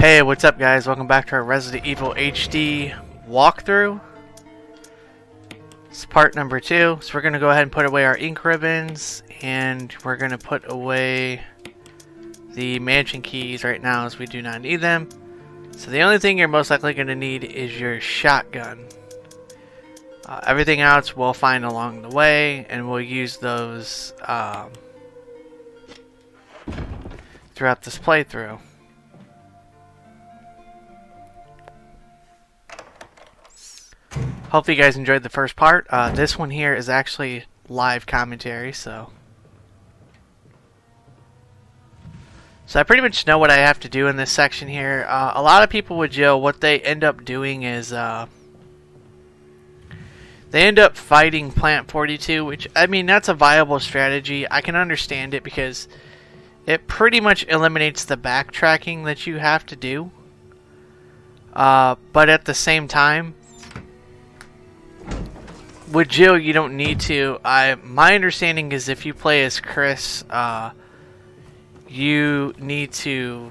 Hey, what's up guys? Welcome back to our Resident Evil HD walkthrough. It's part number 2. So we're going to go ahead and put away our ink ribbons, and we're going to put away the mansion keys right now as we do not need them. So the only thing you're most likely going to need is your shotgun. Everything else we'll find along the way, and we'll use those throughout this playthrough. Hopefully you guys enjoyed the first part. This one here is actually live commentary, so I pretty much know what I have to do in this section here. A lot of people with Jill, what they end up doing is they end up fighting Plant 42, which, I mean, that's a viable strategy. I can understand it because it pretty much eliminates the backtracking that you have to do. But at the same time, with Jill, you don't need to. My understanding is if you play as Chris, you need to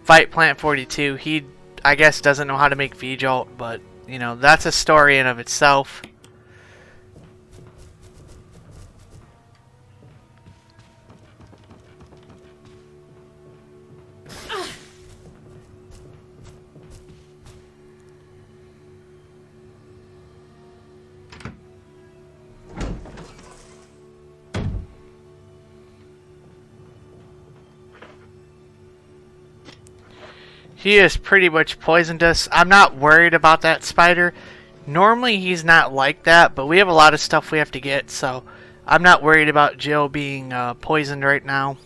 fight Plant 42. He, I guess, doesn't know how to make V-Jolt, but, you know, that's a story in of itself. He has pretty much poisoned us. I'm not worried about that spider. Normally he's not like that, but we have a lot of stuff we have to get, so I'm not worried about Jill being poisoned right now.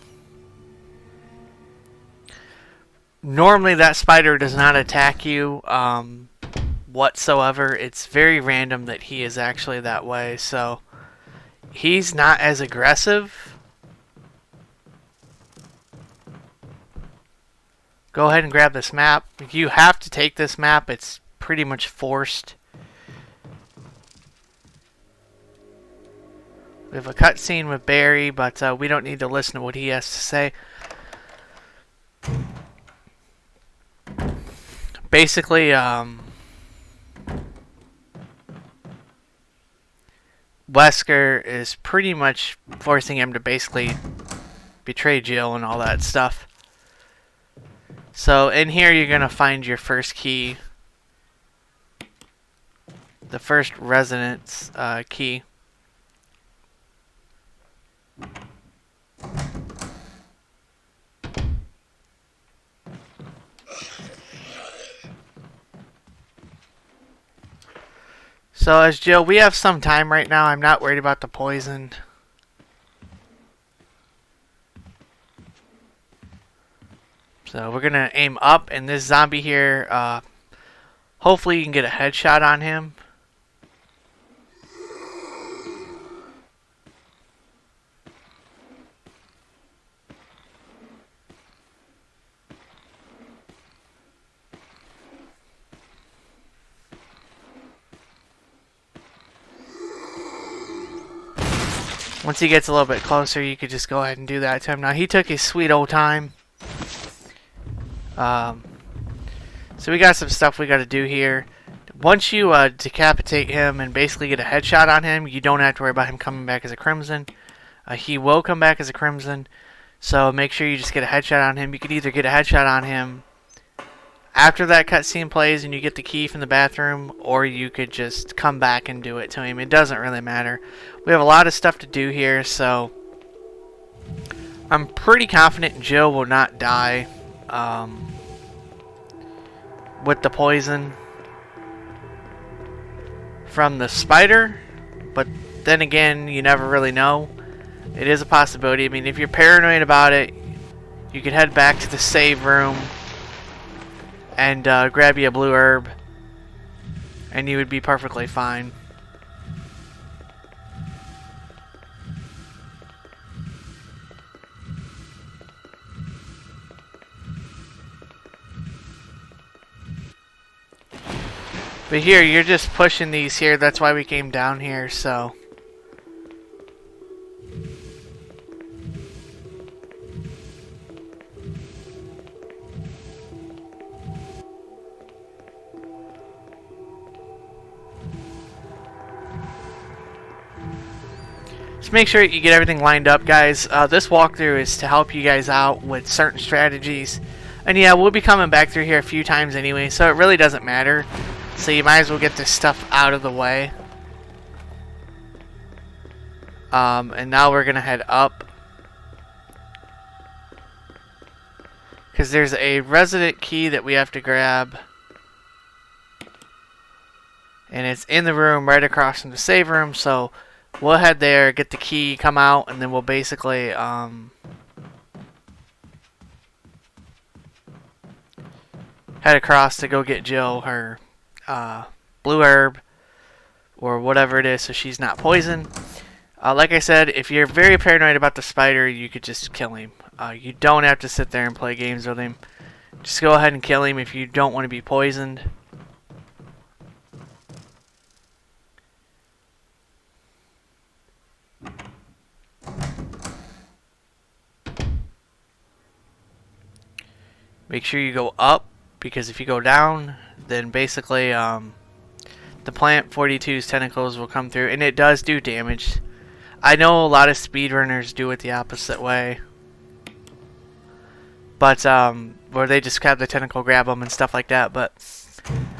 Normally that spider does not attack you whatsoever. It's very random that he is actually that way, so he's not as aggressive. Go ahead and grab this map. You have to take this map. It's pretty much forced. We have a cutscene with Barry, but we don't need to listen to what he has to say. Basically, Wesker is pretty much forcing him to basically betray Jill and all that stuff. So in here you're going to find your first key. The first residence key. So as Jill, we have some time right now. I'm not worried about the poison. So we're going to aim up, and this zombie here, hopefully you can get a headshot on him. Once he gets a little bit closer, you could just go ahead and do that to him. Now, he took his sweet old time. So we got some stuff we got to do here. Once you decapitate him and basically get a headshot on him, you don't have to worry about him coming back as a Crimson. He will come back as a Crimson, so make sure you just get a headshot on him. You could either get a headshot on him after that cutscene plays and you get the key from the bathroom, or you could just come back and do it to him. It doesn't really matter. We have a lot of stuff to do here, so I'm pretty confident Jill will not die with the poison from the spider, but then again, you never really know. It is a possibility. I mean, if you're paranoid about it, you could head back to the save room and grab you a blue herb, and you would be perfectly fine. But here, you're just pushing these here. That's why we came down here, so Just make sure you get everything lined up, guys. This walkthrough is to help you guys out with certain strategies. And yeah, we'll be coming back through here a few times anyway, so it really doesn't matter. So you might as well get this stuff out of the way. And now we're going to head up. Because there's a resident key that we have to grab. And it's in the room right across from the save room, so we'll head there, get the key, come out, and then we'll basically head across to go get Jill her blue herb or whatever it is so she's not poisoned. Like I said, if you're very paranoid about the spider, you could just kill him. You don't have to sit there and play games with him. Just go ahead and kill him if you don't want to be poisoned. Make sure you go up, because if you go down, then basically the plant 42's tentacles will come through, and it does do damage. I know a lot of speedrunners do it the opposite way, but where they just have the tentacle, grab them and stuff like that. But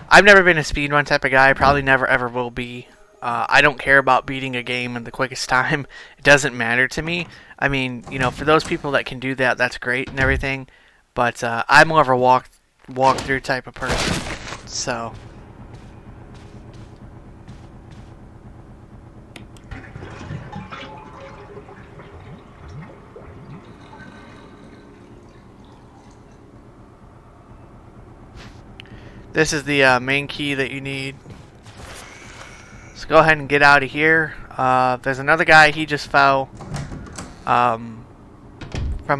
I've never been a speedrun type of guy. Probably never ever will be. I don't care about beating a game in the quickest time. It doesn't matter to me. I mean, you know, for those people that can do that, that's great and everything. But I'm more of a walk-through type of person. So this is the main key that you need. So go ahead and get out of here. There's another guy, he just fell from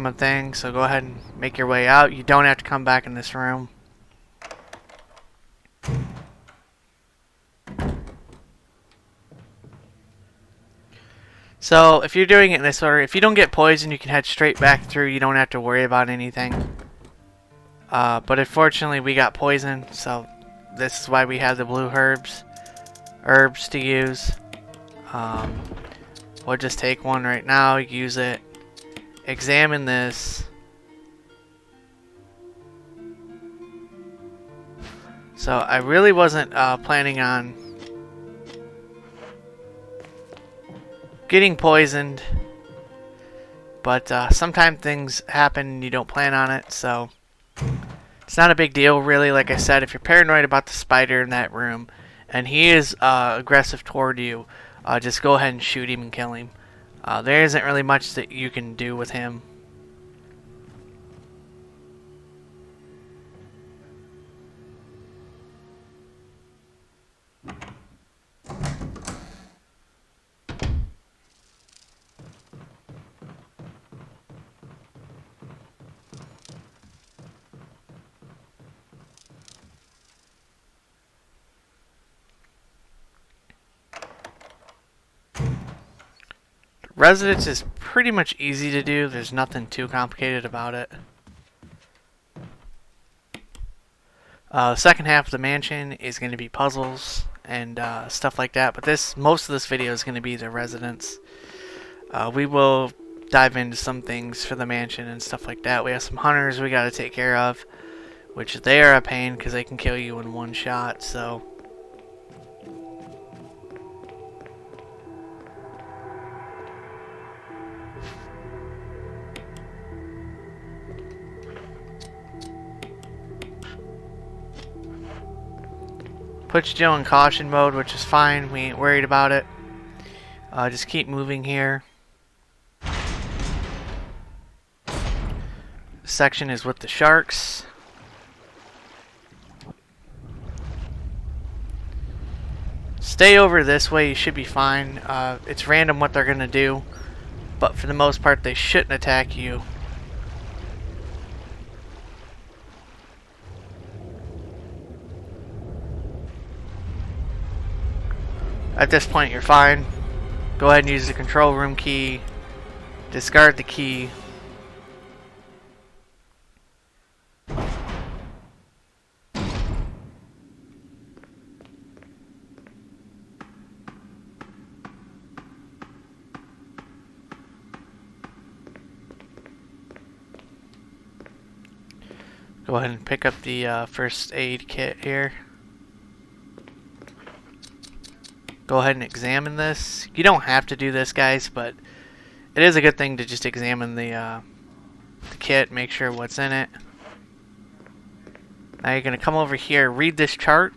a thing, so go ahead and make your way out. You don't have to come back in this room. So if you're doing it in this order, if you don't get poisoned, you can head straight back through. You don't have to worry about anything. But unfortunately we got poisoned, so this is why we have the blue herbs to use. We'll just take one right now, use it, examine this. So I really wasn't planning on getting poisoned, but sometimes things happen and you don't plan on it, so it's not a big deal really. Like I said, if you're paranoid about the spider in that room and he is aggressive toward you, just go ahead and shoot him and kill him. There isn't really much that you can do with him. Residence is pretty much easy to do. There's nothing too complicated about it. The second half of the mansion is going to be puzzles and stuff like that. But most of this video is going to be the residence. We will dive into some things for the mansion and stuff like that. We have some hunters we got to take care of, which they are a pain because they can kill you in one shot. So puts Jill in caution mode, which is fine. We ain't worried about it. Just keep moving here. Section is with the sharks. Stay over this way, you should be fine. It's random what they're gonna do, but for the most part they shouldn't attack you. At this point you're fine. Go ahead and use the control room key. Discard the key. Go ahead and pick up the first aid kit here. Go ahead and examine this. You don't have to do this, guys, but it is a good thing to just examine the kit, make sure what's in it. Now you're going to come over here, read this chart.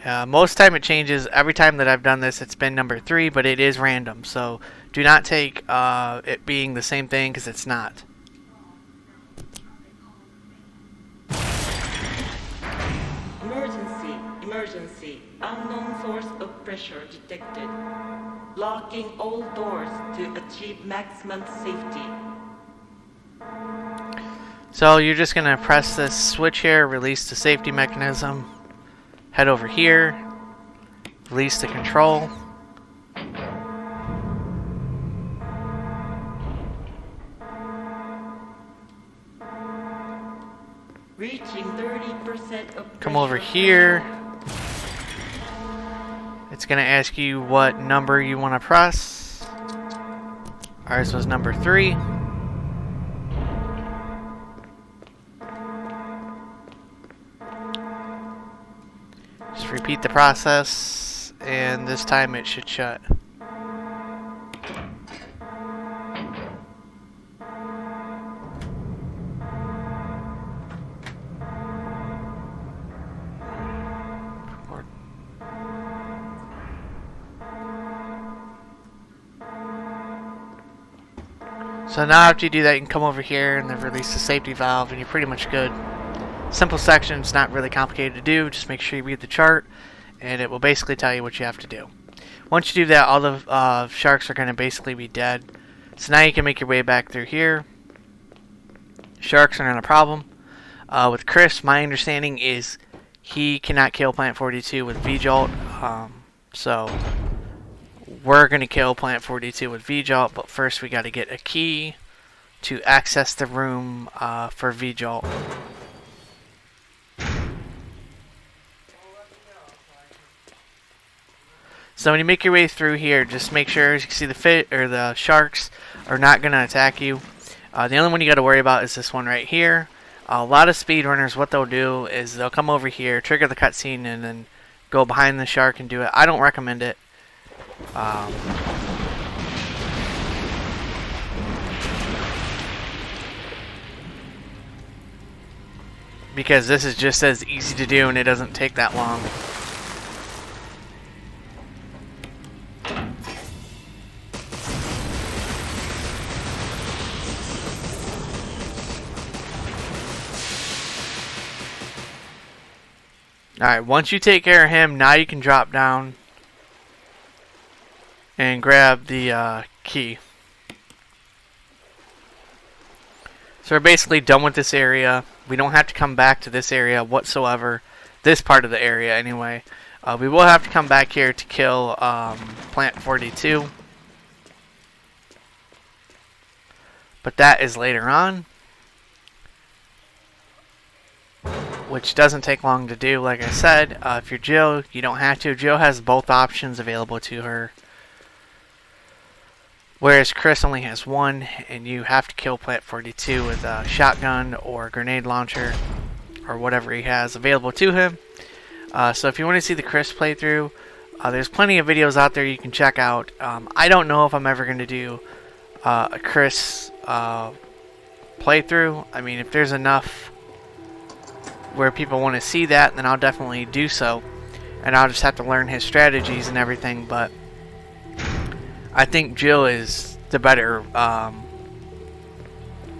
Most time it changes. Every time that I've done this, it's been number 3, but it is random. So do not take it being the same thing, because it's not. Emergency, emergency. Unknown source of pressure detected. Locking all doors to achieve maximum safety. So you're just going to press this switch here, release the safety mechanism. Head over here, release the control. Reaching 30% of Come over here. It's going to ask you what number you want to press. Ours was number 3. Just repeat the process, and this time it should shut. So now after you do that, you can come over here and then release the safety valve, and you're pretty much good. Simple section, it's not really complicated to do. Just make sure you read the chart, and it will basically tell you what you have to do. Once you do that, all the sharks are going to basically be dead. So now you can make your way back through here. Sharks are not a problem. With Chris, my understanding is he cannot kill Plant 42 with V-Jolt. So we're going to kill Plant 42 with V-Jolt, but first we got to get a key to access the room for V-Jolt. So when you make your way through here, just make sure, as you can see, the sharks are not going to attack you. The only one you got to worry about is this one right here. A lot of speedrunners, what they'll do is they'll come over here, trigger the cutscene, and then go behind the shark and do it. I don't recommend it. Because this is just as easy to do and it doesn't take that long. Alright, once you take care of him, now you can drop down and grab the key. So we're basically done with this area. We don't have to come back to this area whatsoever. This part of the area, anyway. We will have to come back here to kill Plant 42. But that is later on. Which doesn't take long to do, like I said. If you're Jill, you don't have to. Jill has both options available to her. Whereas Chris only has one, and you have to kill Plant 42 with a shotgun or grenade launcher or whatever he has available to him. So if you want to see the Chris playthrough, there's plenty of videos out there you can check out. I don't know if I'm ever going to do a Chris playthrough. I mean, if there's enough where people want to see that, then I'll definitely do so. And I'll just have to learn his strategies and everything, but I think Jill is the better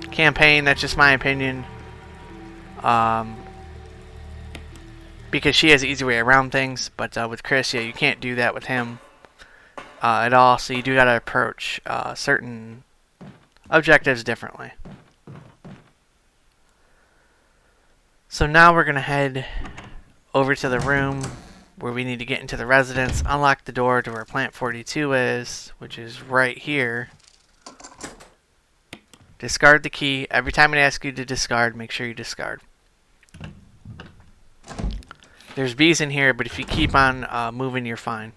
campaign. That's just my opinion. Because she has an easy way around things. But with Chris, yeah, you can't do that with him at all. So you do got to approach certain objectives differently. So now we're going to head over to the room where we need to get into the residence, unlock the door to where Plant 42 is, which is right here. Discard the key. Every time it asks you to discard, make sure you discard. There's bees in here, but if you keep on moving, you're fine.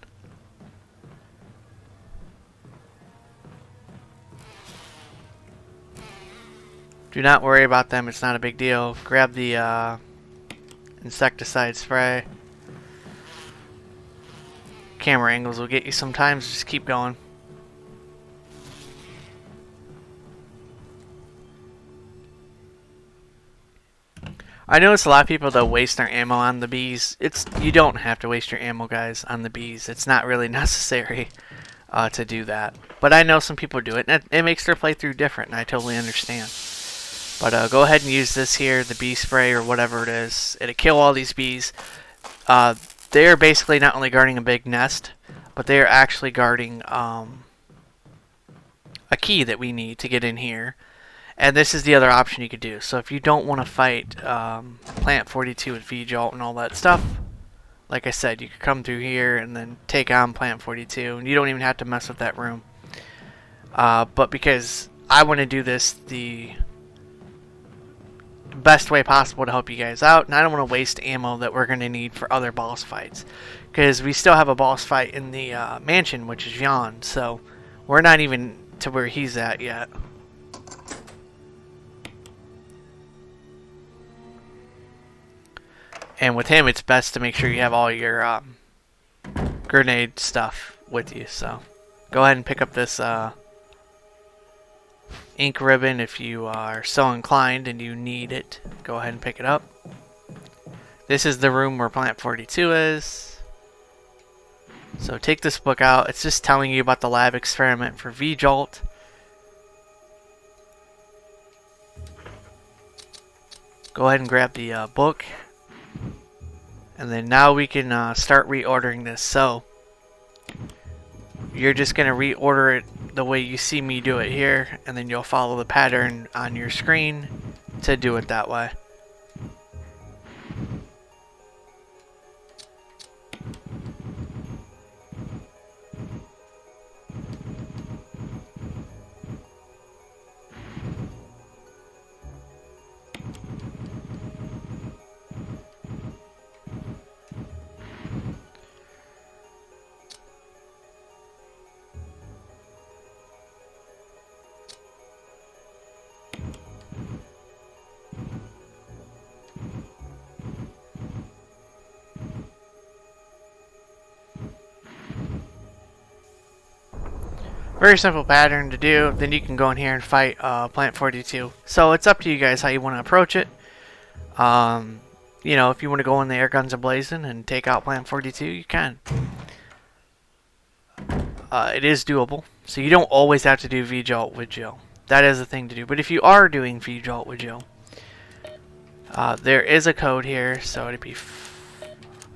Do not worry about them. It's not a big deal. Grab the insecticide spray. Camera angles will get you sometimes. Just keep going. I notice a lot of people that waste their ammo on the bees. You don't have to waste your ammo, guys, on the bees. It's not really necessary to do that. But I know some people do it, and it makes their playthrough different, and I totally understand. But go ahead and use this here, the bee spray or whatever it is. It'll kill all these bees. They're basically not only guarding a big nest, but they are actually guarding a key that we need to get in here. And this is the other option you could do. So if you don't want to fight Plant 42 with V-Jolt and all that stuff, like I said, you could come through here and then take on Plant 42, and you don't even have to mess with that room. But because I want to do this the best way possible to help you guys out, and I don't want to waste ammo that we're going to need for other boss fights. Because we still have a boss fight in the mansion, which is Jan, so we're not even to where he's at yet. And with him, it's best to make sure you have all your grenade stuff with you. So go ahead and pick up this ink ribbon if you are so inclined and you need it. Go ahead and pick it up. This is the room where Plant 42 is. So take this book out. It's just telling you about the lab experiment for V-Jolt. Go ahead and grab the book. And then now we can start reordering this. So you're just going to reorder it the way you see me do it here, and then you'll follow the pattern on your screen to do it that way. Very simple pattern to do. Then you can go in here and fight Plant 42. So it's up to you guys how you want to approach it. You know, if you want to go in the air guns a-blazing and take out Plant 42, you can. It is doable. So you don't always have to do V-Jolt with Jill. That is a thing to do. But if you are doing V-Jolt with Jill, there is a code here. So it'd be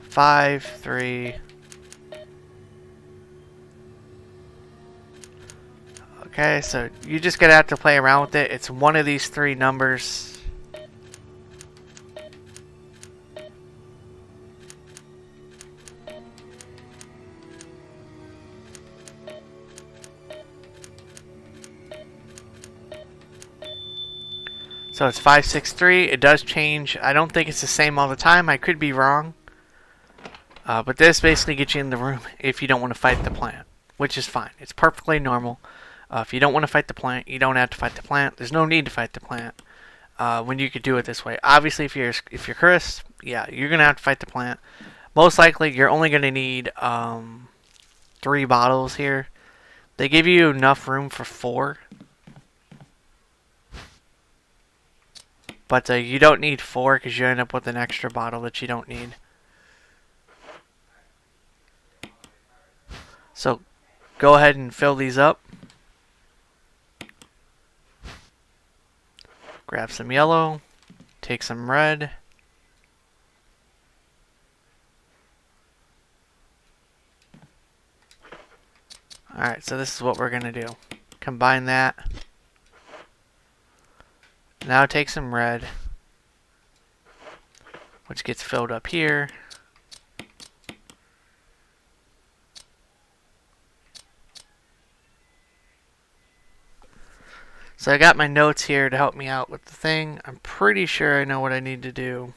5-3. Okay, so you just gonna have to play around with it. It's one of these three numbers. So it's 563. It does change. I don't think it's the same all the time. I could be wrong. But this basically gets you in the room if you don't want to fight the plant, which is fine. It's perfectly normal. If you don't want to fight the plant, you don't have to fight the plant. There's no need to fight the plant when you could do it this way. Obviously, if you're Chris, yeah, you're gonna have to fight the plant. Most likely, you're only gonna need 3 bottles here. They give you enough room for 4, but you don't need 4 because you end up with an extra bottle that you don't need. So go ahead and fill these up. Grab some yellow, take some red. Alright, so this is what we're going to do. Combine that. Now take some red, which gets filled up here. So I got my notes here to help me out with the thing. I'm pretty sure I know what I need to do.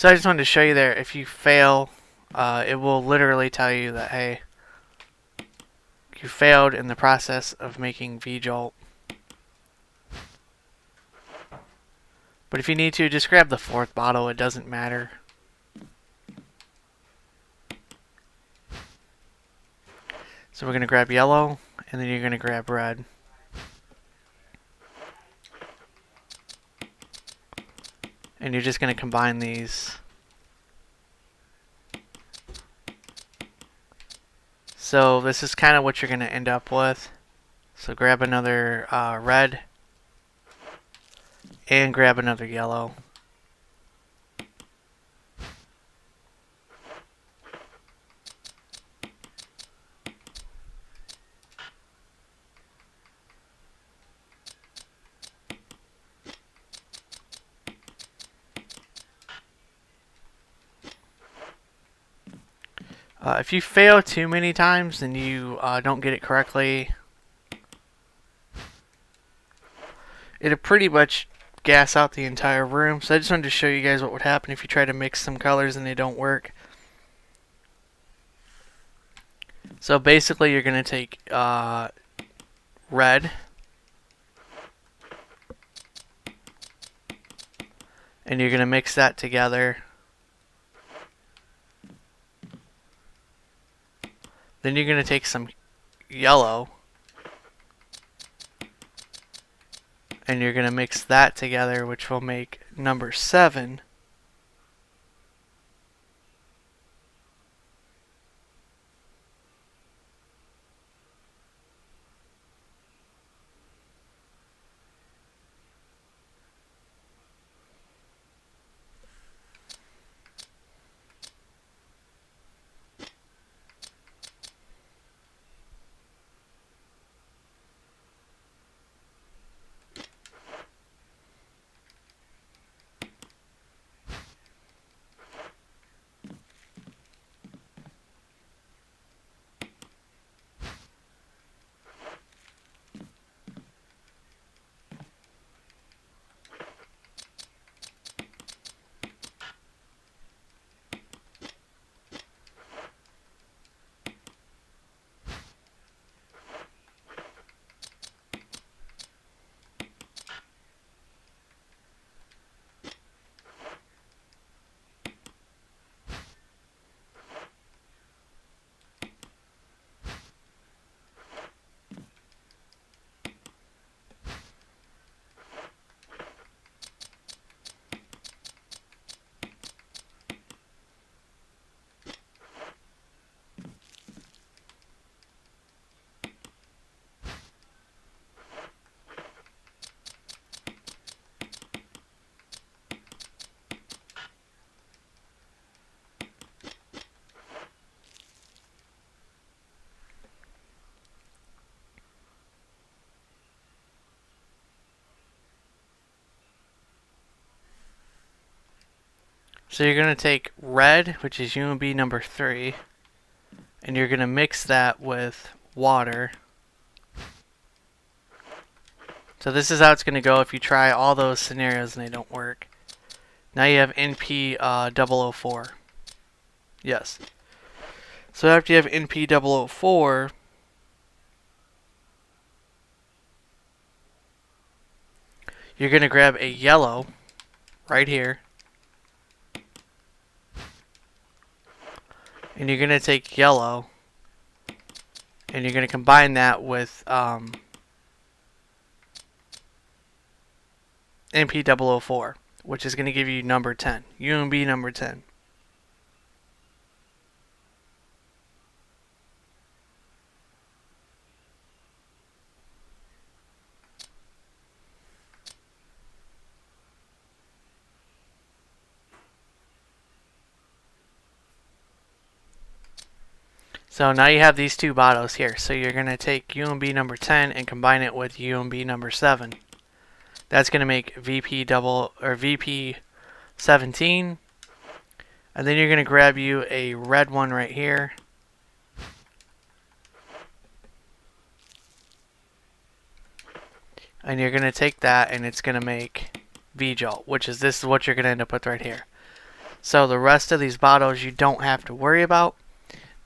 So I just wanted to show you there, if you fail, it will literally tell you that, hey, you failed in the process of making VJolt. But if you need to, just grab the 4th bottle, it doesn't matter. So we're going to grab yellow, and then you're going to grab red. And you're just going to combine these. So this is kind of what you're going to end up with. So grab another red, and grab another yellow. If you fail too many times and you don't get it correctly, it'll pretty much gas out the entire room. So I just wanted to show you guys what would happen if you try to mix some colors and they don't work. So basically you're going to take red, and you're going to mix that together. Then you're going to take some yellow, and you're going to mix that together, which will make number 7. So you're going to take red, which is UMB number 3, and you're going to mix that with water. So this is how it's going to go if you try all those scenarios and they don't work. Now you have NP 004. Yes. So after you have NP 004, you're going to grab a yellow right here. And you're going to take yellow, and you're going to combine that with NP 004, which is going to give you number 10, UMB number 10. So now you have these two bottles here. So you're going to take UMB number 10 and combine it with UMB number 7. That's going to make VP 17. And then you're going to grab you a red one right here. And you're going to take that and it's going to make VJolt, which is this is what you're going to end up with right here. So the rest of these bottles you don't have to worry about.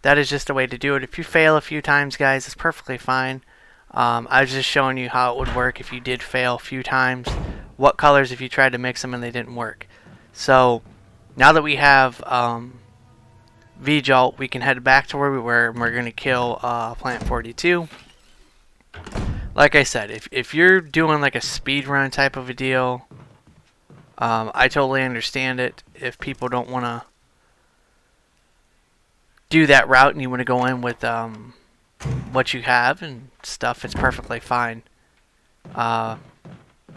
That is just a way to do it. If you fail a few times, guys, it's perfectly fine. I was just showing you how it would work if you did fail a few times. What colors if you tried to mix them and they didn't work. So now that we have V-Jolt, we can head back to where we were, and we're going to kill Plant 42. Like I said, if you're doing like a speed run type of a deal, I totally understand it. If people don't want to do that route and you want to go in with what you have and stuff, it's perfectly fine. But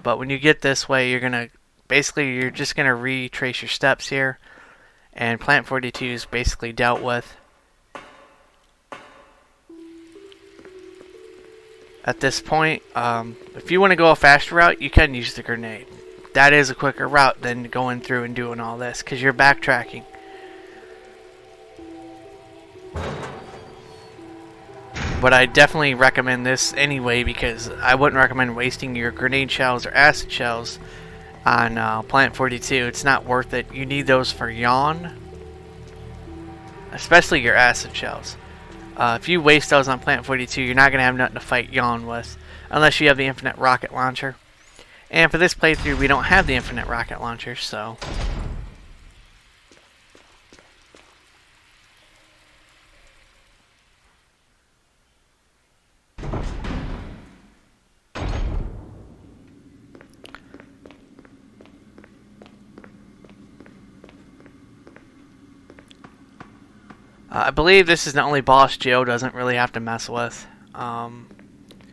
when you get this way, you're just gonna retrace your steps here, and Plant 42 is basically dealt with. At this point, if you want to go a faster route, you can use the grenade. That is a quicker route than going through and doing all this, because you're backtracking. But I definitely recommend this anyway, because I wouldn't recommend wasting your grenade shells or acid shells on Plant 42. It's not worth it. You need those for Yawn, especially your acid shells. If you waste those on Plant 42, you're not going to have nothing to fight Yawn with, unless you have the infinite rocket launcher. And for this playthrough, we don't have the infinite rocket launcher, so... I believe this is the only boss Joe doesn't really have to mess with,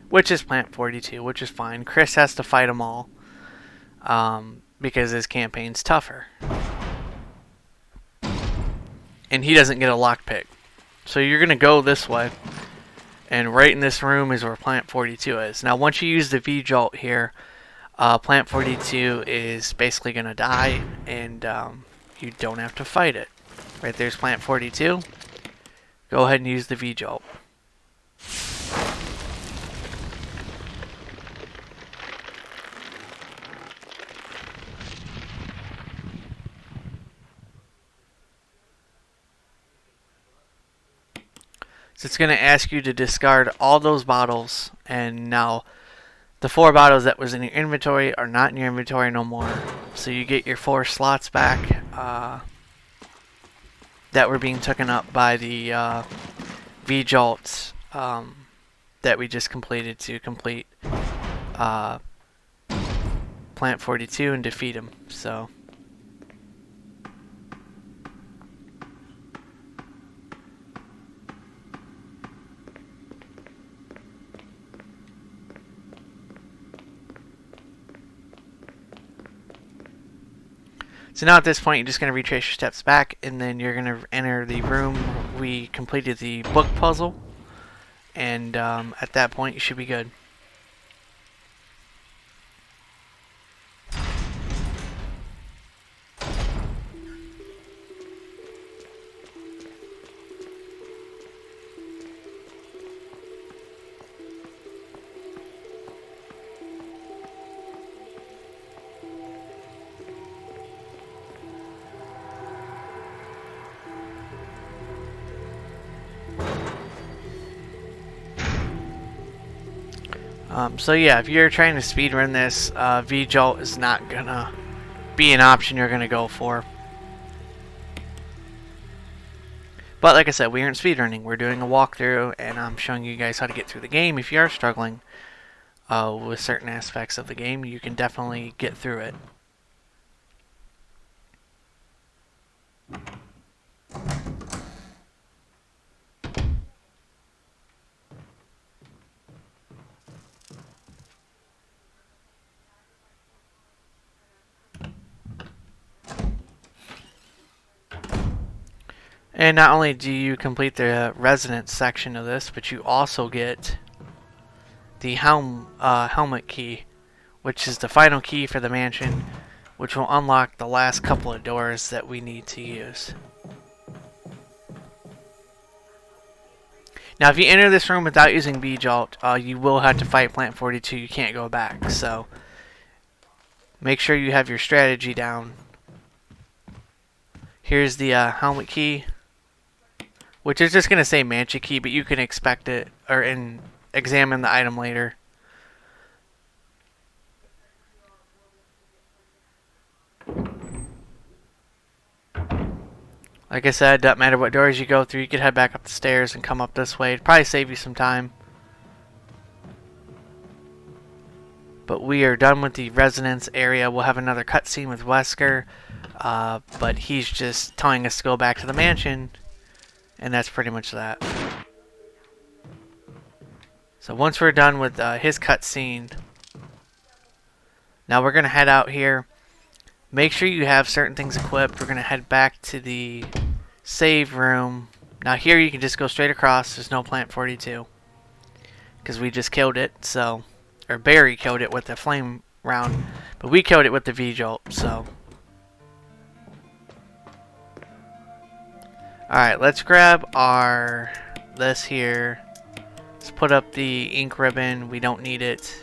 which is Plant 42, which is fine. Chris has to fight them all, because his campaign's tougher. And he doesn't get a lockpick. So you're going to go this way, and right in this room is where Plant 42 is. Now once you use the V-Jolt here, Plant 42 is basically going to die, and you don't have to fight it. Right there's Plant 42. Go ahead and use the V-Jolt. So it's going to ask you to discard all those bottles, and now the 4 bottles that was in your inventory are not in your inventory no more. So you get your 4 slots back that were being taken up by the V-Jolts that we just completed to complete Plant 42 and defeat him. So now at this point, you're just going to retrace your steps back, and then you're going to enter the room. We completed the book puzzle, and at that point, you should be good. So yeah, if you're trying to speedrun this, V-Jolt is not gonna be an option you're gonna go for. But like I said, we aren't speedrunning. We're doing a walkthrough, and I'm showing you guys how to get through the game. If you are struggling with certain aspects of the game, you can definitely get through it. And not only do you complete the residence section of this, but you also get the helmet key, which is the final key for the mansion, which will unlock the last couple of doors that we need to use. Now, if you enter this room without using V-Jolt, you will have to fight Plant 42. You can't go back, so make sure you have your strategy down. Here's the helmet key, which is just going to say Mancha key, but you can expect it or examine the item later. Like I said, doesn't matter what doors you go through, you can head back up the stairs and come up this way. It'd probably save you some time. But we are done with the residence area. We'll have another cutscene with Wesker, but he's just telling us to go back to the mansion, and that's pretty much that. So once we're done with his cutscene, now we're going to head out here. Make sure you have certain things equipped. We're going to head back to the save room. Now here you can just go straight across. There's no Plant 42. Because we just killed it, so... Or Barry killed it with the flame round. But we killed it with the V-Jolt, so... Alright, let's grab our... this here. Let's put up the ink ribbon. We don't need it.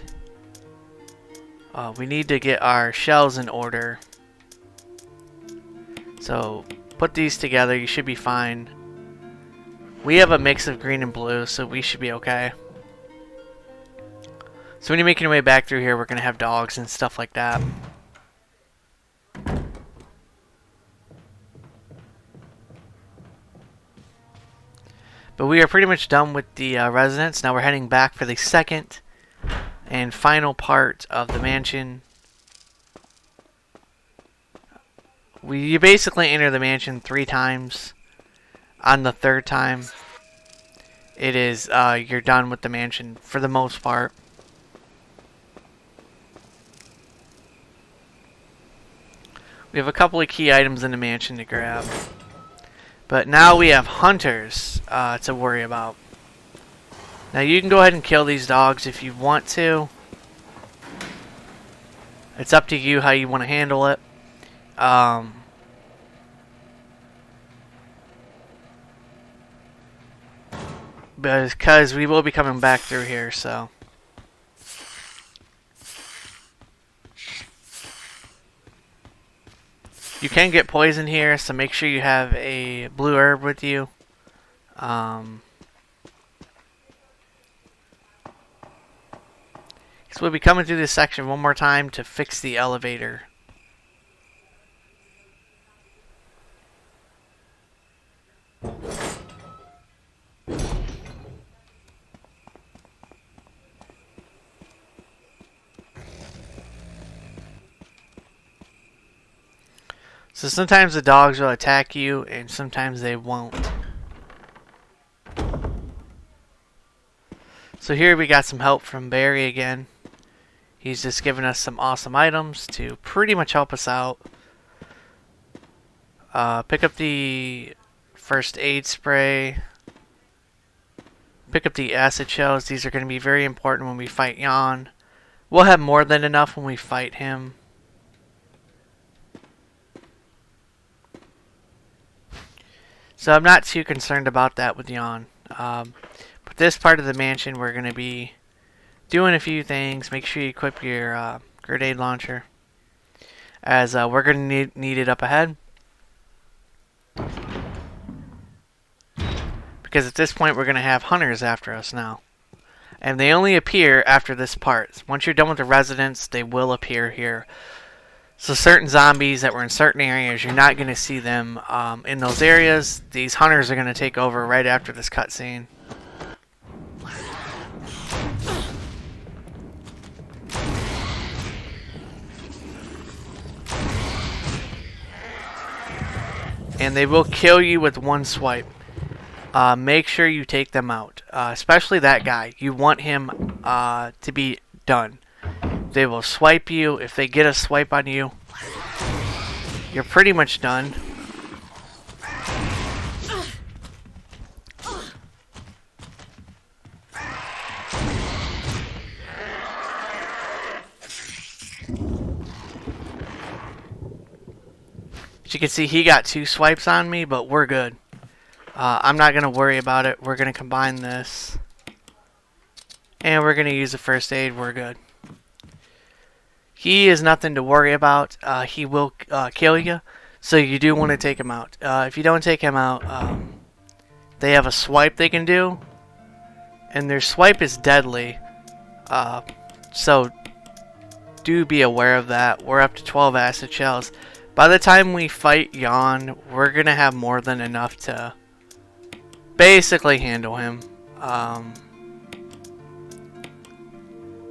We need to get our shells in order. So, put these together. You should be fine. We have a mix of green and blue, so we should be okay. So when you're making your way back through here, we're going to have dogs and stuff like that. But we are pretty much done with the residence. Now we're heading back for the second and final part of the mansion. You basically enter the mansion 3 times. On the 3rd time, it is you're done with the mansion for the most part. We have a couple of key items in the mansion to grab. But now we have hunters to worry about. Now you can go ahead and kill these dogs if you want to. It's up to you how you want to handle it. Because we will be coming back through here, so... You can get poison here, so make sure you have a blue herb with you. So we'll be coming through this section one more time to fix the elevator. So sometimes the dogs will attack you, and sometimes they won't. So here we got some help from Barry again. He's just giving us some awesome items to pretty much help us out. Pick up the first aid spray. Pick up the acid shells. These are going to be very important when we fight Jan. We'll have more than enough when we fight him. So I'm not too concerned about that with Jan. But this part of the mansion, we're going to be doing a few things. Make sure you equip your grenade launcher, as we're going to need it up ahead. Because at this point, we're going to have hunters after us now. And they only appear after this part. Once you're done with the residence, they will appear here. So certain zombies that were in certain areas, you're not going to see them in those areas. These hunters are going to take over right after this cutscene. And they will kill you with one swipe. Make sure you take them out. Especially that guy. You want him to be done. They will swipe you. If they get a swipe on you, you're pretty much done. As you can see, he got 2 swipes on me, but we're good. I'm not going to worry about it. We're going to combine this. And we're going to use the first aid. We're good. He is nothing to worry about. He will kill you. So you do want to take him out. If you don't take him out, they have a swipe they can do, and their swipe is deadly. So do be aware of that. We're up to 12 acid shells. By the time we fight Yawn, we're going to have more than enough to basically handle him.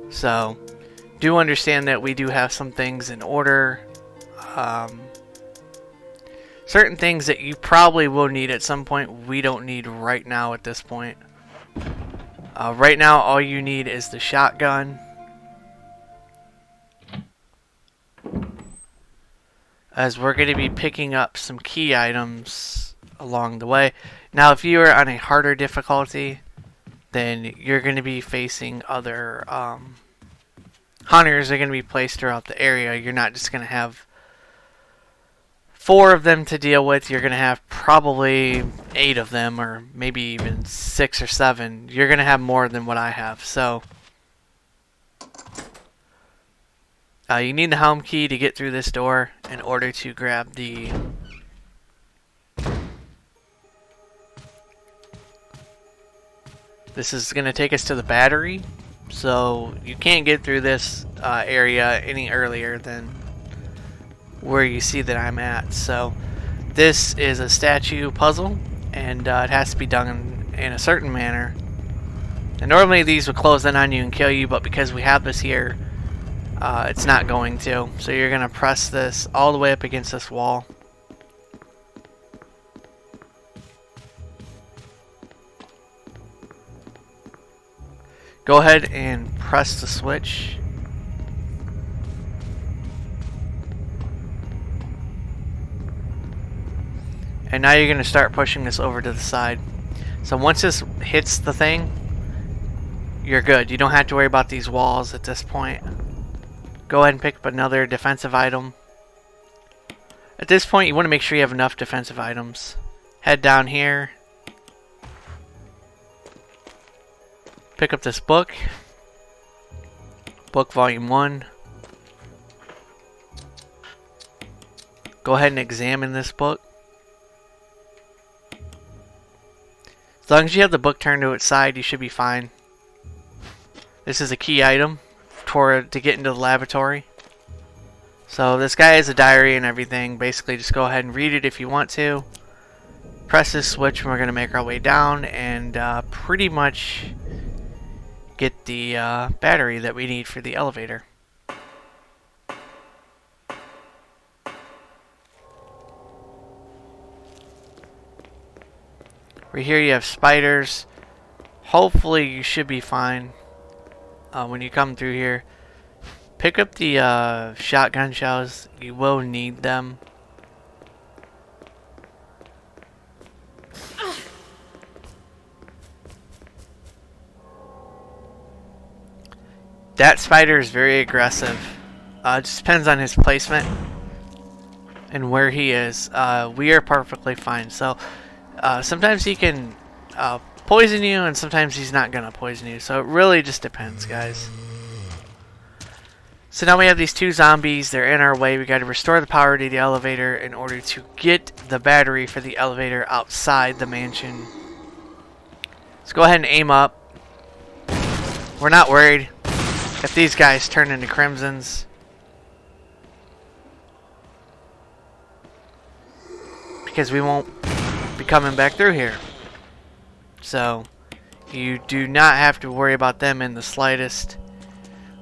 So do understand that we do have some things in order. Certain things that you probably will need at some point, we don't need right now at this point. Right now, all you need is the shotgun. As we're going to be picking up some key items along the way. Now, if you are on a harder difficulty, then you're going to be facing other hunters are going to be placed throughout the area. You're not just going to have 4 of them to deal with. You're going to have probably 8 of them, or maybe even 6 or 7. You're going to have more than what I have. So you need the helm key to get through this door in order to grab the This is going to take us to the battery, so you can't get through this area any earlier than where you see that I'm at. So this is a statue puzzle, and it has to be done in a certain manner. And normally these would close in on you and kill you, but because we have this here, it's not going to. So you're going to press this all the way up against this wall. Go ahead and press the switch. And now you're going to start pushing this over to the side. So once this hits the thing, you're good. You don't have to worry about these walls at this point. Go ahead and pick up another defensive item. At this point, you want to make sure you have enough defensive items. Head down here. Pick up this book. Book volume 1. Go ahead and examine this book. As long as you have the book turned to its side, you should be fine. This is a key item to get into the laboratory. So this guy has a diary and everything. Basically, just go ahead and read it if you want to. Press this switch and we're going to make our way down and pretty much get the battery that we need for the elevator. Right here you have spiders. Hopefully you should be fine when you come through here. Pick up the shotgun shells. You will need them. That spider is very aggressive. It just depends on his placement and where he is. We are perfectly fine. So sometimes he can poison you, and sometimes he's not gonna poison you. So it really just depends, guys. So now we have these 2 zombies. They're in our way. We got to restore the power to the elevator in order to get the battery for the elevator outside the mansion. Let's go ahead and aim up. We're not worried if these guys turn into crimsons, because we won't be coming back through here. So you do not have to worry about them in the slightest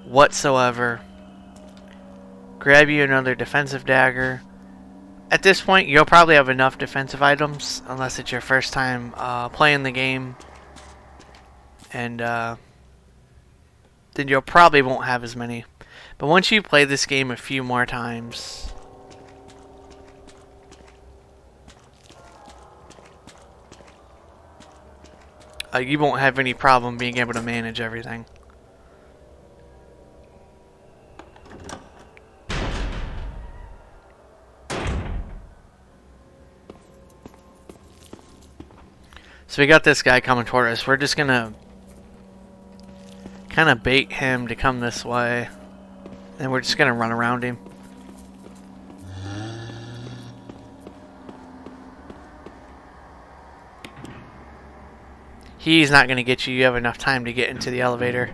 whatsoever. Grab you another defensive dagger. At this point, you'll probably have enough defensive items, unless it's your first time playing the game. And then you'll probably won't have as many. But once you play this game a few more times, you won't have any problem being able to manage everything. So we got this guy coming toward us. We're just gonna kind of bait him to come this way, and we're just gonna run around him. He's not going to get you. You have enough time to get into the elevator.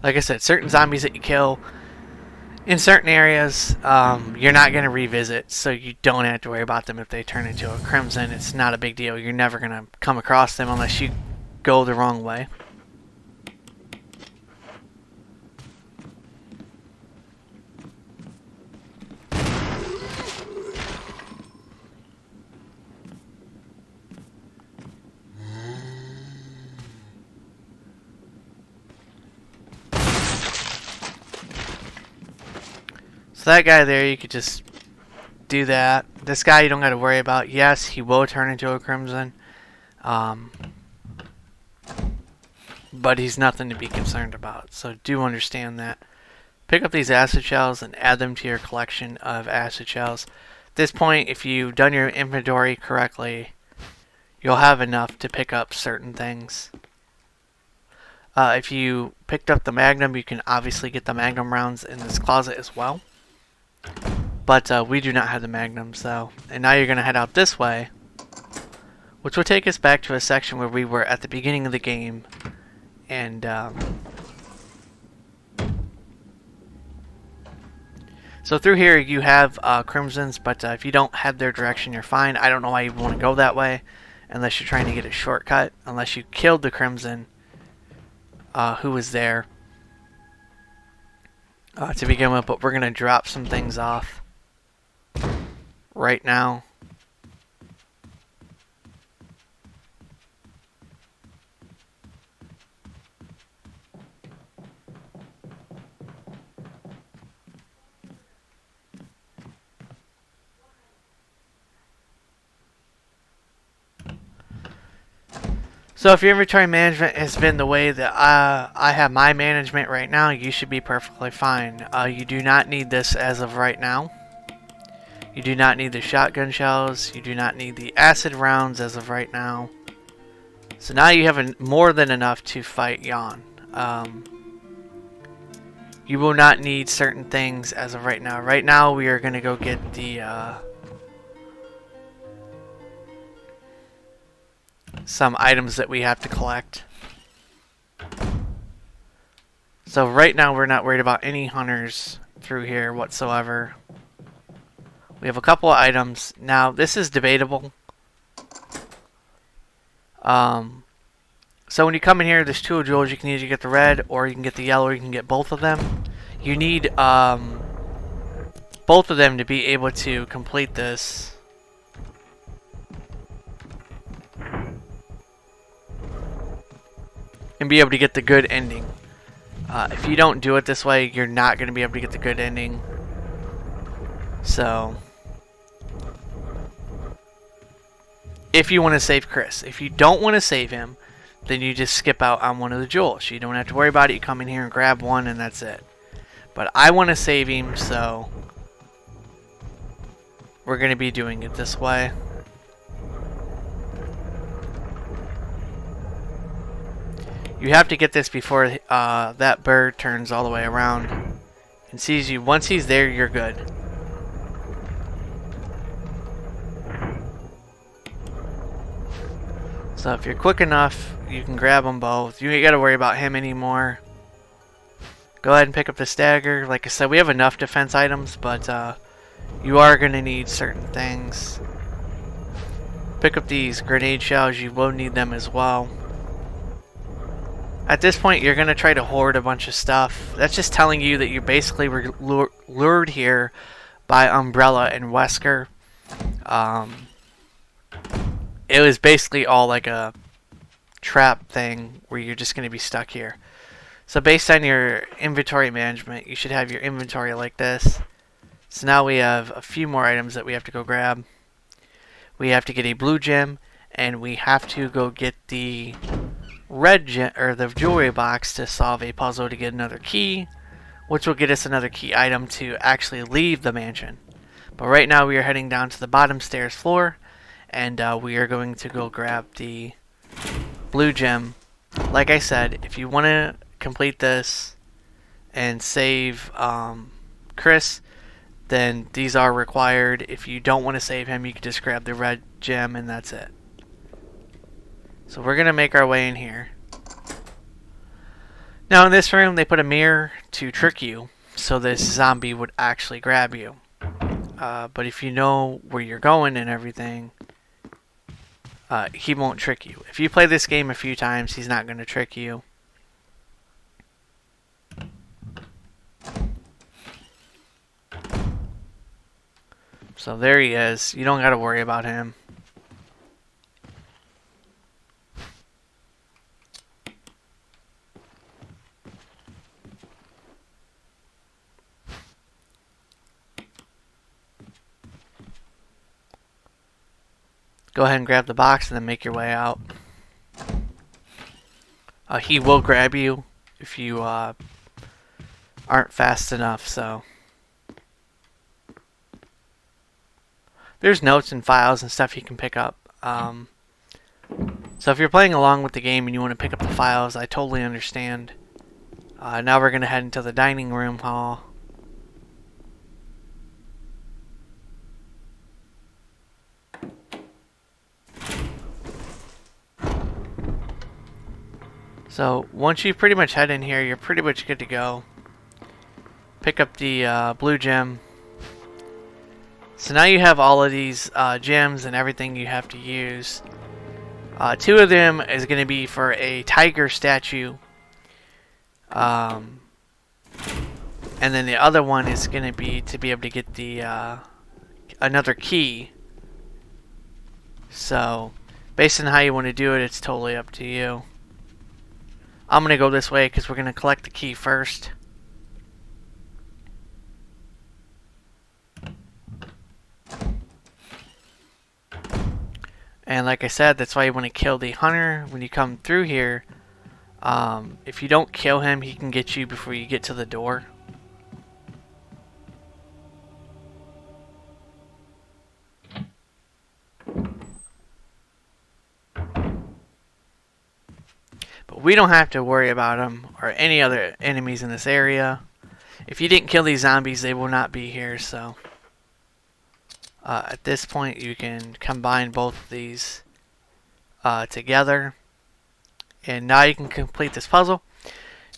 Like I said, certain zombies that you kill in certain areas, you're not going to revisit, so you don't have to worry about them if they turn into a crimson. It's not a big deal. You're never going to come across them unless you go the wrong way. So that guy there, you could just do that. This guy you don't got to worry about. Yes, he will turn into a crimson. But he's nothing to be concerned about. So do understand that. Pick up these acid shells and add them to your collection of acid shells. At this point, if you've done your inventory correctly, you'll have enough to pick up certain things. If you picked up the Magnum, you can obviously get the Magnum rounds in this closet as well. But we do not have the Magnums, though. And now you're going to head out this way, which will take us back to a section where we were at the beginning of the game. And so through here you have crimsons, but if you don't head their direction, you're fine. I don't know why you want to go that way unless you're trying to get a shortcut, unless you killed the crimson who was there to begin with. But we're going to drop some things off right now. So if your inventory management has been the way that I have my management right now, you should be perfectly fine. You do not need this as of right now. You do not need the shotgun shells. You do not need the acid rounds as of right now. So now you have more than enough to fight Yawn. You will not need certain things as of right now. Right now we are going to go get the some items that we have to collect. So right now we're not worried about any hunters through here whatsoever. We have a couple of items. Now this is debatable. So when you come in here, there's two jewels. You can either get the red or you can get the yellow, or you can get both of them. You need both of them to be able to complete this. And be able to get the good ending. If you don't do it this way, you're not going to be able to get the good ending. So, if you want to save Chris. If you don't want to save him, then you just skip out on one of the jewels. You don't have to worry about it. You come in here and grab one and that's it. But I want to save him, so we're going to be doing it this way. You have to get this before that bird turns all the way around and sees you. Once he's there, you're good. So if you're quick enough, you can grab them both. You ain't got to worry about him anymore. Go ahead and pick up the stagger. Like I said, we have enough defense items, but you are going to need certain things. Pick up these grenade shells. You will need them as well. At this point, you're going to try to hoard a bunch of stuff. That's just telling you that you're basically lured here by Umbrella and Wesker. It was basically all like a trap thing where you're just going to be stuck here. So based on your inventory management, you should have your inventory like this. So now we have a few more items that we have to go grab. We have to get a blue gem, and we have to go get the red gem, or the jewelry box, to solve a puzzle to get another key, which will get us another key item to actually leave the mansion. But right now we are heading down to the bottom stairs floor, and we are going to go grab the blue gem. Like I said, if you want to complete this and save Chris, then these are required. If you don't want to save him, you can just grab the red gem and that's it. So we're going to make our way in here. Now in this room, they put a mirror to trick you, so this zombie would actually grab you. But if you know where you're going and everything, he won't trick you. If you play this game a few times, he's not going to trick you. So there he is. You don't got to worry about him. Go ahead and grab the box and then make your way out. He will grab you if you aren't fast enough, so. There's notes and files and stuff you can pick up. So if you're playing along with the game and you want to pick up the files, I totally understand. Now we're going to head into the dining room hall. So once you pretty much head in here, you're pretty much good to go. Pick up the blue gem. So now you have all of these gems and everything you have to use. 2 of them is going to be for a tiger statue. And then the other one is going to be able to get the another key. So based on how you want to do it, it's totally up to you. I'm going to go this way because we're going to collect the key first. And like I said, that's why you want to kill the hunter when you come through here. If you don't kill him, he can get you before you get to the door. But we don't have to worry about him or any other enemies in this area. If you didn't kill these zombies, they will not be here, so. At this point, you can combine both of these together. And now you can complete this puzzle.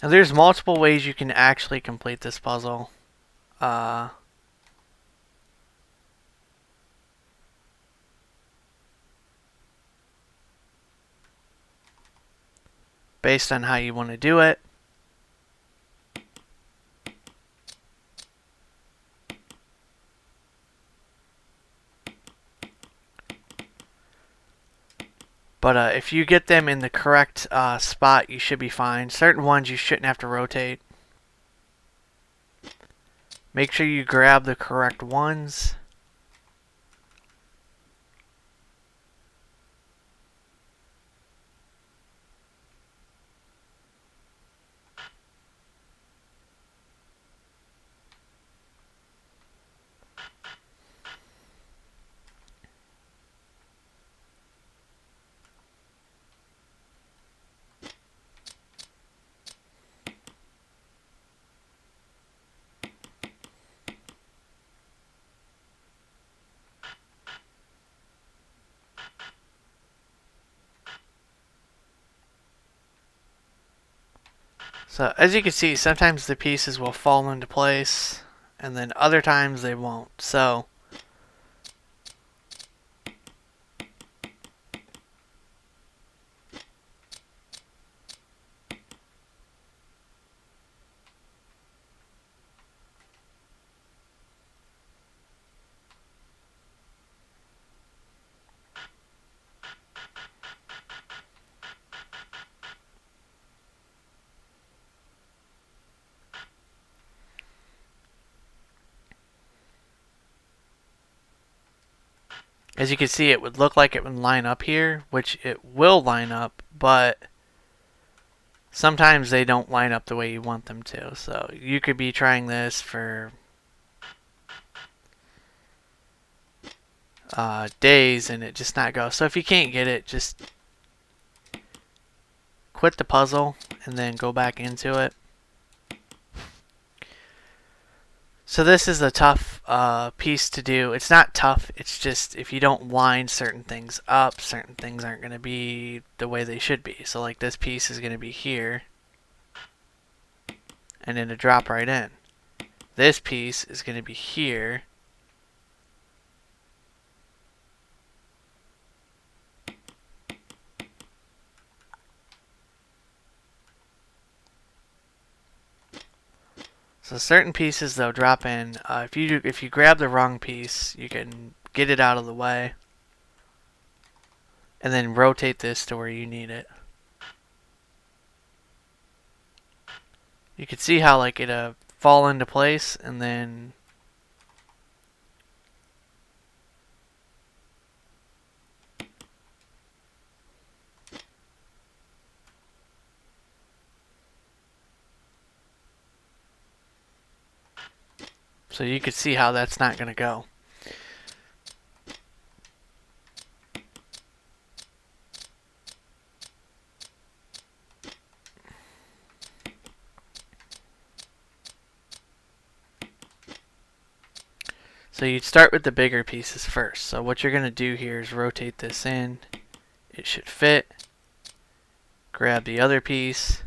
Now there's multiple ways you can actually complete this puzzle. Based on how you want to do it. But if you get them in the correct spot, you should be fine. Certain ones you shouldn't have to rotate. Make sure you grab the correct ones. So as you can see, sometimes the pieces will fall into place and then other times they won't. So as you can see, it would look like it would line up here, which it will line up, but sometimes they don't line up the way you want them to. So you could be trying this for days and it just not go. So if you can't get it, just quit the puzzle and then go back into it. So this is a tough piece to do. It's not tough. It's just if you don't line certain things up, certain things aren't going to be the way they should be. So like this piece is going to be here, and then to drop right in. This piece is going to be here, so certain pieces they'll drop in. If you grab the wrong piece, you can get it out of the way, and then rotate this to where you need it. You can see how like it fall into place, and then so you can see how that's not going to go. So you'd start with the bigger pieces first. So what you're going to do here is rotate this in. It should fit. Grab the other piece.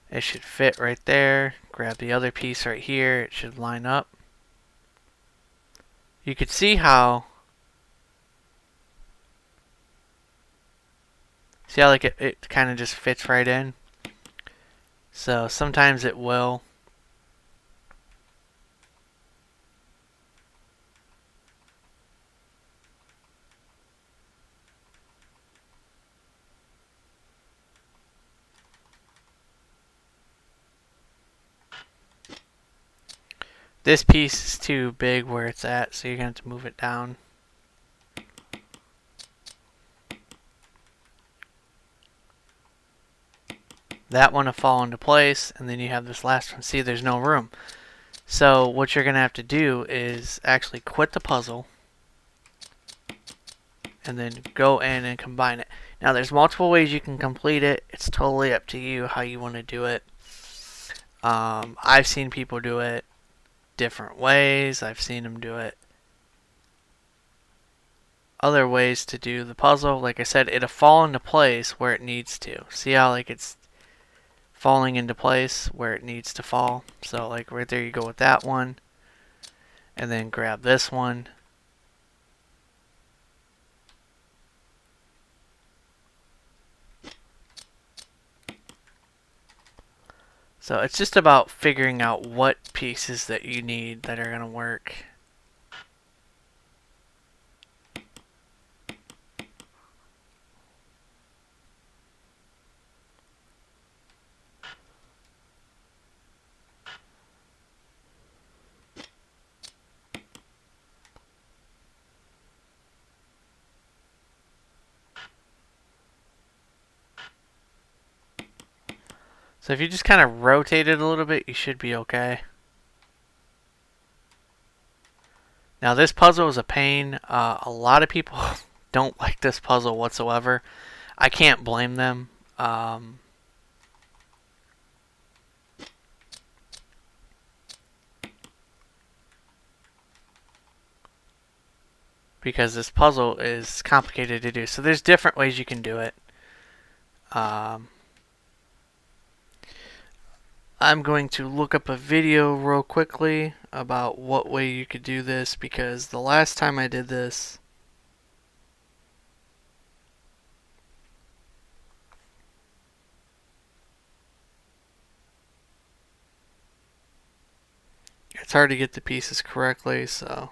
It should fit right there. Grab the other piece right here. It should line up. You could see how like it kind of just fits right in. So sometimes it will. This piece is too big where it's at, so you're going to have to move it down. That one will fall into place, and then you have this last one. See, there's no room. So what you're going to have to do is actually quit the puzzle and then go in and combine it. Now there's multiple ways you can complete it. It's totally up to you how you want to do it. I've seen people do it different ways. I've seen them do it other ways to do the puzzle. Like I said, it'll fall into place where it needs to. See how like it's falling into place where it needs to fall. So like right there you go with that one, and then grab this one. So it's just about figuring out what pieces that you need that are going to work. So if you just kind of rotate it a little bit, you should be okay. Now this puzzle is a pain. A lot of people don't like this puzzle whatsoever. I can't blame them. Because this puzzle is complicated to do. So there's different ways you can do it. I'm going to look up a video real quickly about what way you could do this, because the last time I did this, it's hard to get the pieces correctly, so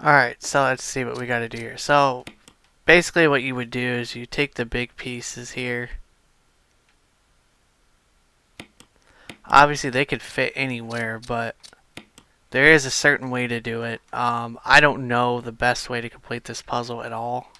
Alright, so let's see what we gotta do here. So, basically what you would do is you take the big pieces here. Obviously they could fit anywhere, but there is a certain way to do it. I don't know the best way to complete this puzzle at all.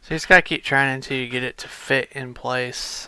So you just gotta keep trying until you get it to fit in place.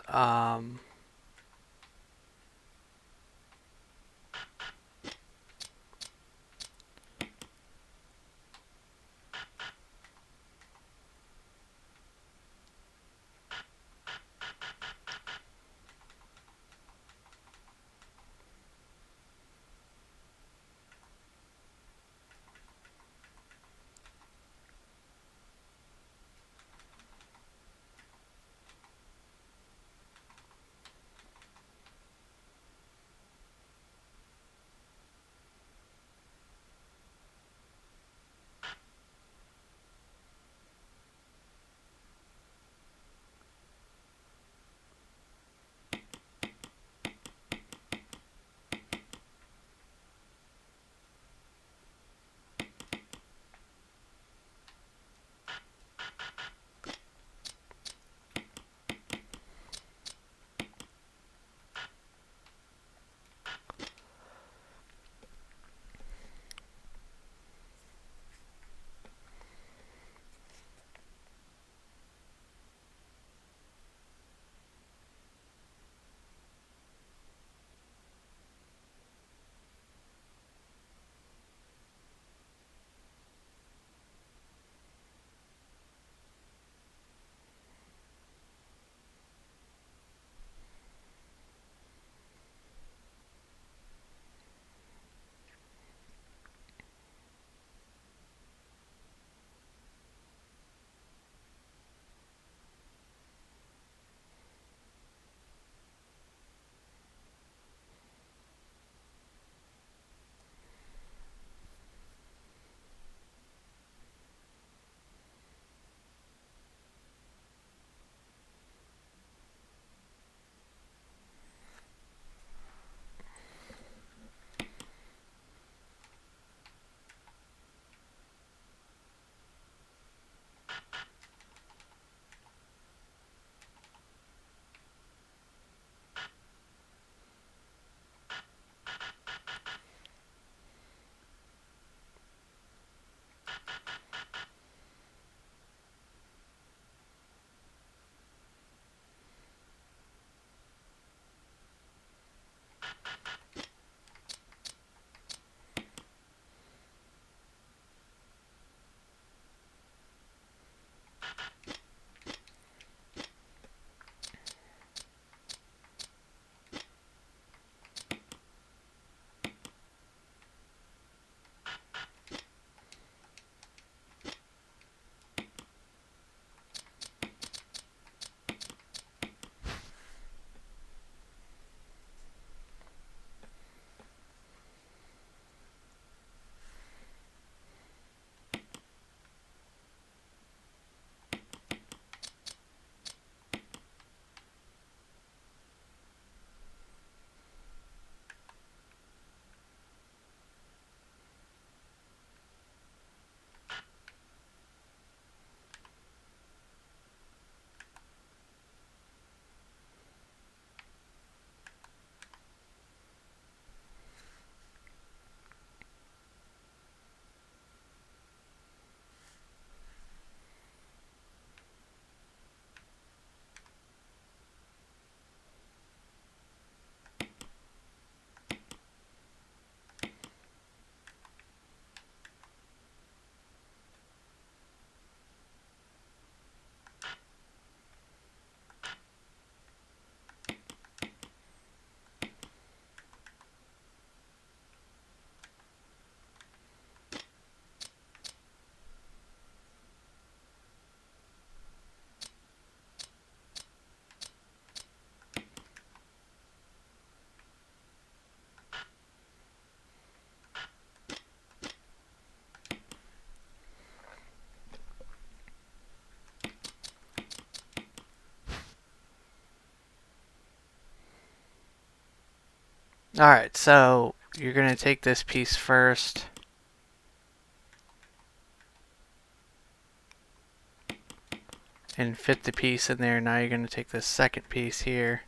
Alright, so you're going to take this piece first. And fit the piece in there. Now you're going to take this second piece here.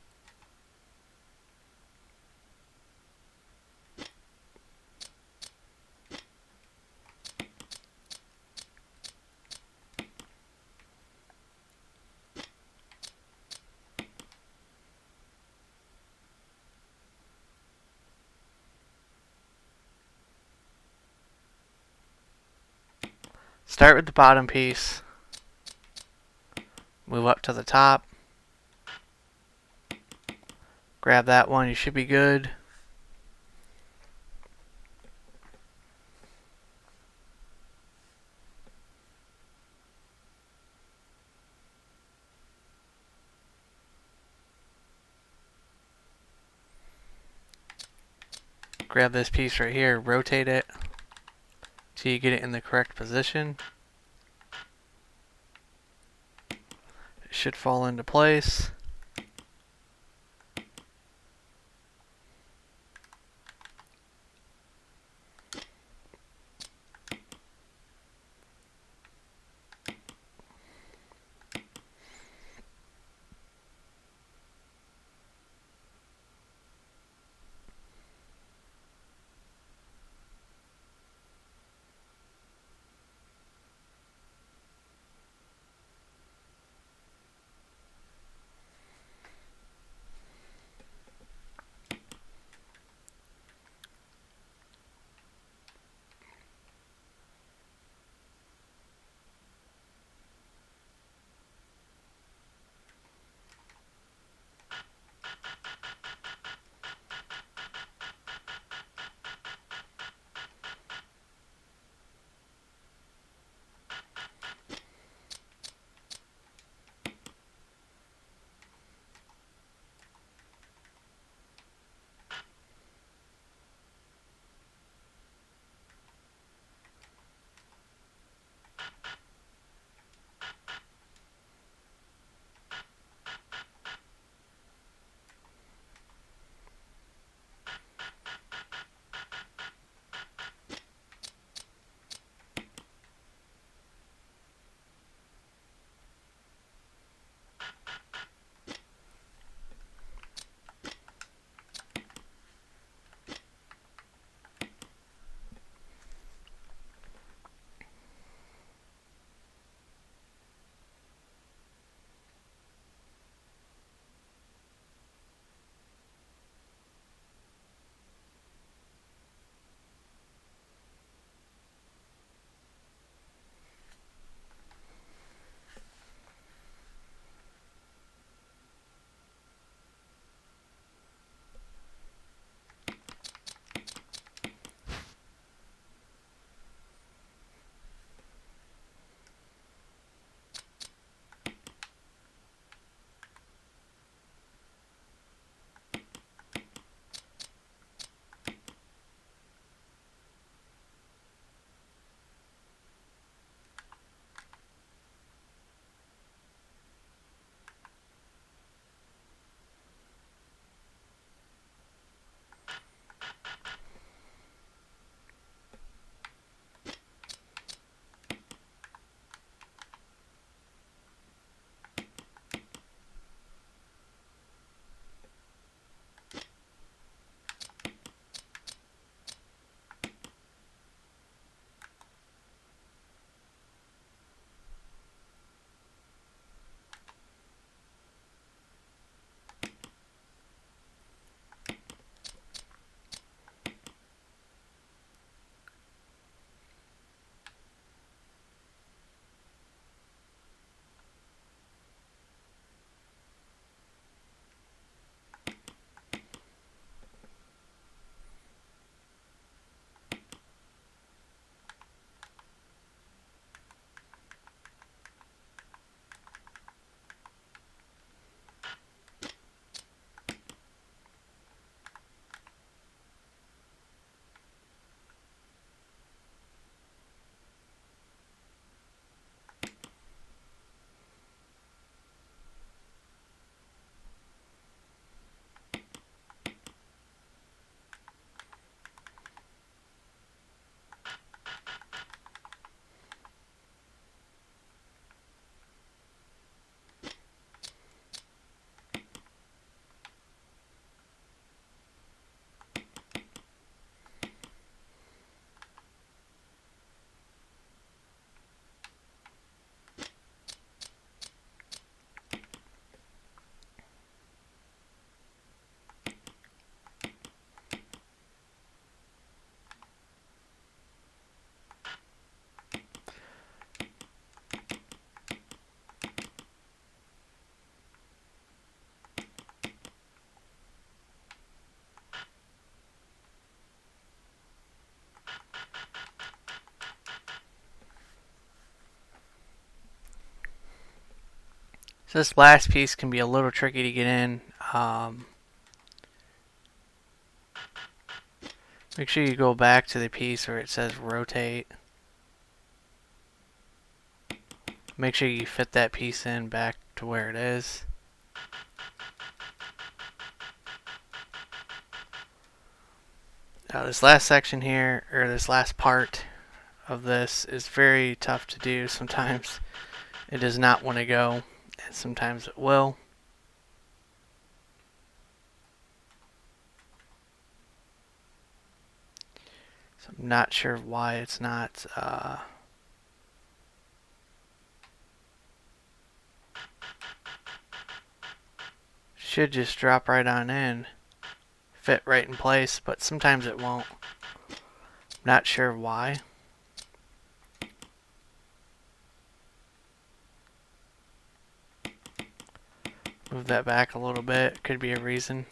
Start with the bottom piece. Move up to the top. Grab that one, you should be good. Grab this piece right here, rotate it till you get it in the correct position. It should fall into place. So this last piece can be a little tricky to get in. Make sure you go back to the piece where it says rotate. Make sure you fit that piece in back to where it is. Now this last section here, or this last part of this, is very tough to do. Sometimes it does not want to go, and sometimes it will. So I'm not sure why it's not should just drop right on in, fit right in place, but sometimes it won't. Not sure why. Move that back a little bit, could be a reason.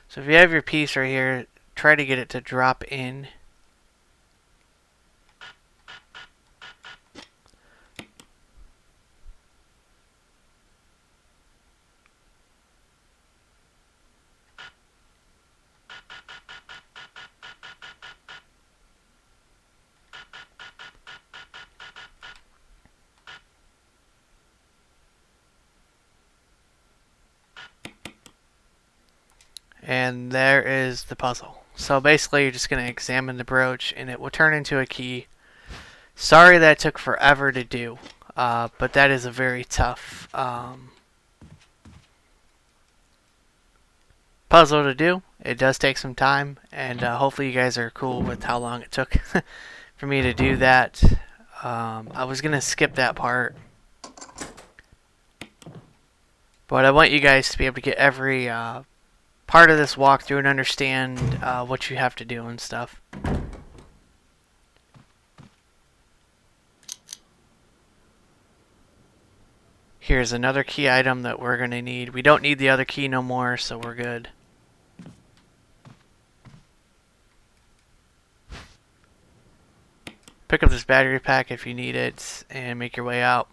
So if you have your piece right here, try to get it to drop in. And there is the puzzle. So basically you're just going to examine the brooch and it will turn into a key. Sorry that took forever to do, but that is a very tough puzzle to do. It does take some time, and hopefully you guys are cool with how long it took for me to do that. I was going to skip that part, but I want you guys to be able to get every part of this walkthrough and understand what you have to do and stuff. Here's another key item that we're going to need. We don't need the other key no more, so we're good. Pick up this battery pack if you need it and make your way out.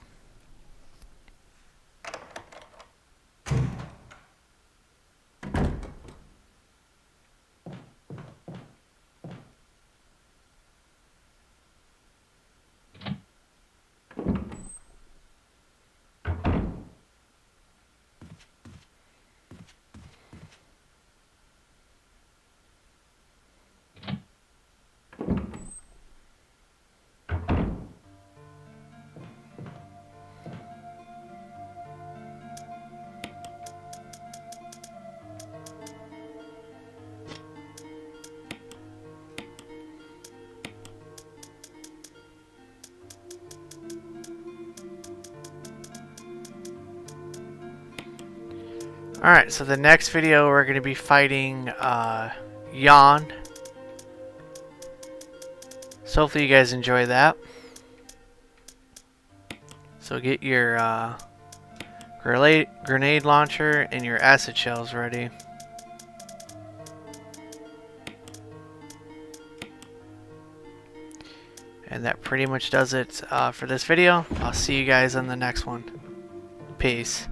Alright, so the next video we're going to be fighting Yawn. So hopefully you guys enjoy that. So get your grenade launcher and your acid shells ready. And that pretty much does it for this video. I'll see you guys on the next one. Peace.